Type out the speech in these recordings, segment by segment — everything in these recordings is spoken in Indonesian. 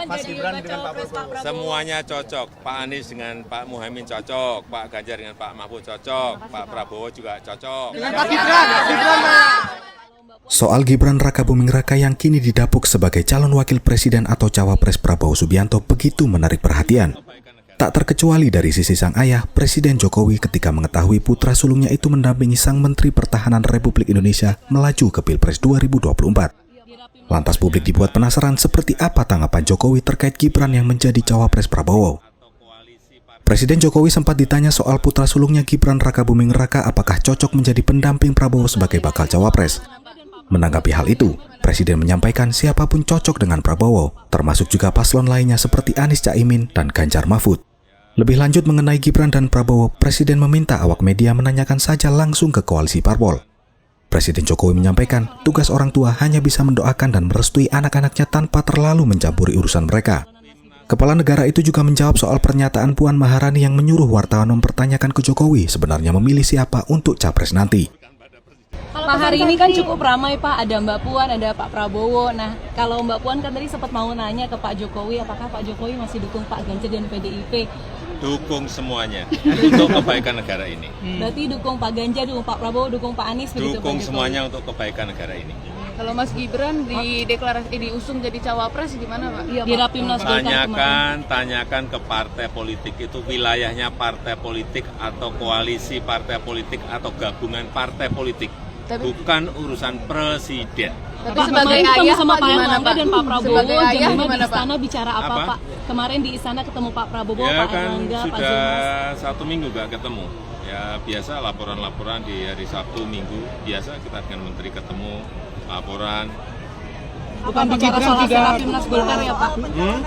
Mas Gibran dengan Pak Prabowo. Semuanya cocok. Pak Anies dengan Pak Muhaimin cocok, Pak Ganjar dengan Pak Mahfud cocok, Pak Prabowo juga cocok. Dengan Pak Gibran. Soal Gibran Rakabuming Raka yang kini didapuk sebagai calon wakil presiden atau cawapres Prabowo Subianto begitu menarik perhatian. Tak terkecuali dari sisi sang ayah, Presiden Jokowi ketika mengetahui putra sulungnya itu mendampingi sang Menteri Pertahanan Republik Indonesia melaju ke Pilpres 2024. Lantas publik dibuat penasaran seperti apa tanggapan Jokowi terkait Gibran yang menjadi cawapres Prabowo. Presiden Jokowi sempat ditanya soal putra sulungnya Gibran Rakabuming Raka apakah cocok menjadi pendamping Prabowo sebagai bakal cawapres. Menanggapi hal itu, Presiden menyampaikan siapapun cocok dengan Prabowo, termasuk juga paslon lainnya seperti Anies Caimin dan Ganjar Mahfud. Lebih lanjut mengenai Gibran dan Prabowo, Presiden meminta awak media menanyakan saja langsung ke koalisi parpol. Presiden Jokowi menyampaikan tugas orang tua hanya bisa mendoakan dan merestui anak-anaknya tanpa terlalu mencampuri urusan mereka. Kepala negara itu juga menjawab soal pernyataan Puan Maharani yang menyuruh wartawan mempertanyakan ke Jokowi sebenarnya memilih siapa untuk capres nanti. Pak, hari ini kan cukup ramai Pak, ada Mbak Puan, ada Pak Prabowo. Nah, kalau Mbak Puan kan tadi sempat mau nanya ke Pak Jokowi, apakah Pak Jokowi masih dukung Pak Ganjar dan PDIP? Dukung semuanya untuk kebaikan negara ini. Berarti dukung Pak Ganjar, dukung Pak Prabowo, dukung Pak Anies begitu Pak Dukung Jokowi? semuanya untuk kebaikan negara ini. Kalau Mas Gibran diusung jadi cawapres gimana Pak? Di Rapimnas Golkar kemarin. Tanyakan ke partai politik itu wilayahnya partai politik atau koalisi partai politik atau gabungan partai politik. Bukan urusan presiden. Tapi sebagai ayah sama Pak gimana Pak? Dan Pak Prabowo, Sebagai ayah di gimana Pak? istana bicara apa Pak? Kemarin di istana ketemu Pak Prabowo, Ya Pak kan Erlangga, Pak sudah Zulkifli. 1 minggu gak ketemu. Ya biasa laporan-laporan di hari Sabtu Minggu. Biasa kita dengan menteri ketemu, laporan. Bukan bicara soal Rapimnas Golkar ya Pak?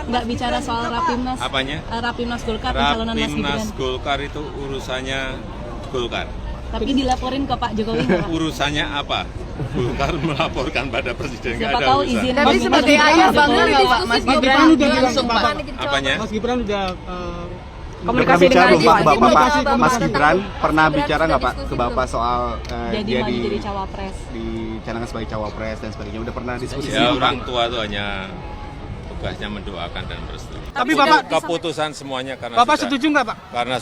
Nggak bicara soal Rapimnas. Apanya? Rapimnas Golkar, pencalonan Mas Gibran. Rapimnas Golkar itu urusannya Golkar. Tapi dilaporin ke Pak Jokowi nggak, Pak? Urusannya apa? Golkar melaporkan pada presiden. Nggak Siapa ada tahu urusan. izin. Tapi sebagai ayah bangga nggak Pak Mas Gibran langsung Pak? Apanya? Mas Gibran udah komunikasi dengan Bapak, Mas Gibran pernah bicara nggak Pak ke Bapak soal Jadi dia maju jadi cawapres. dicanangkan sebagai cawapres dan sebagainya, udah pernah diskusi Ya sama orang Pak? tua itu hanya tugasnya mendoakan dan merestui. Tapi Bapak Keputusan semuanya karena Bapak sudah, setuju nggak Pak? karena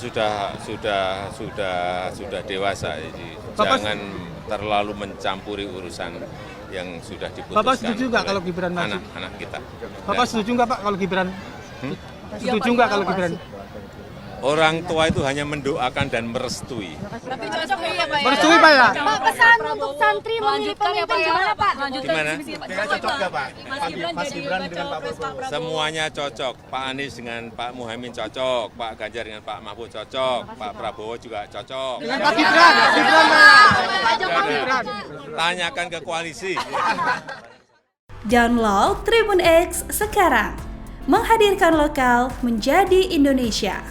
sudah dewasa, jadi Bapak jangan terlalu mencampuri urusan yang sudah diputuskan. Bapak setuju nggak oleh kalau Gibran maju? anak-anak kita? Bapak setuju nggak Pak kalau Gibran? Setuju nggak kalau Gibran? Orang tua itu hanya mendoakan dan merestui. Tapi cocok ya Pak ya? Merestui Pak ya? Pak, pesan untuk santri memilih pemimpin gimana Pak? Gimana? Cocok nggak Pak? Mas Gibran dengan Pak Prabowo. Semuanya cocok. Pak Anies dengan Pak Muhaimin cocok, Pak Ganjar dengan Pak Mahfud cocok, Pak Prabowo juga cocok. Dengan Pak Gibran. Tanyakan ke koalisi. Download Tribun X sekarang. Menghadirkan lokal menjadi Indonesia.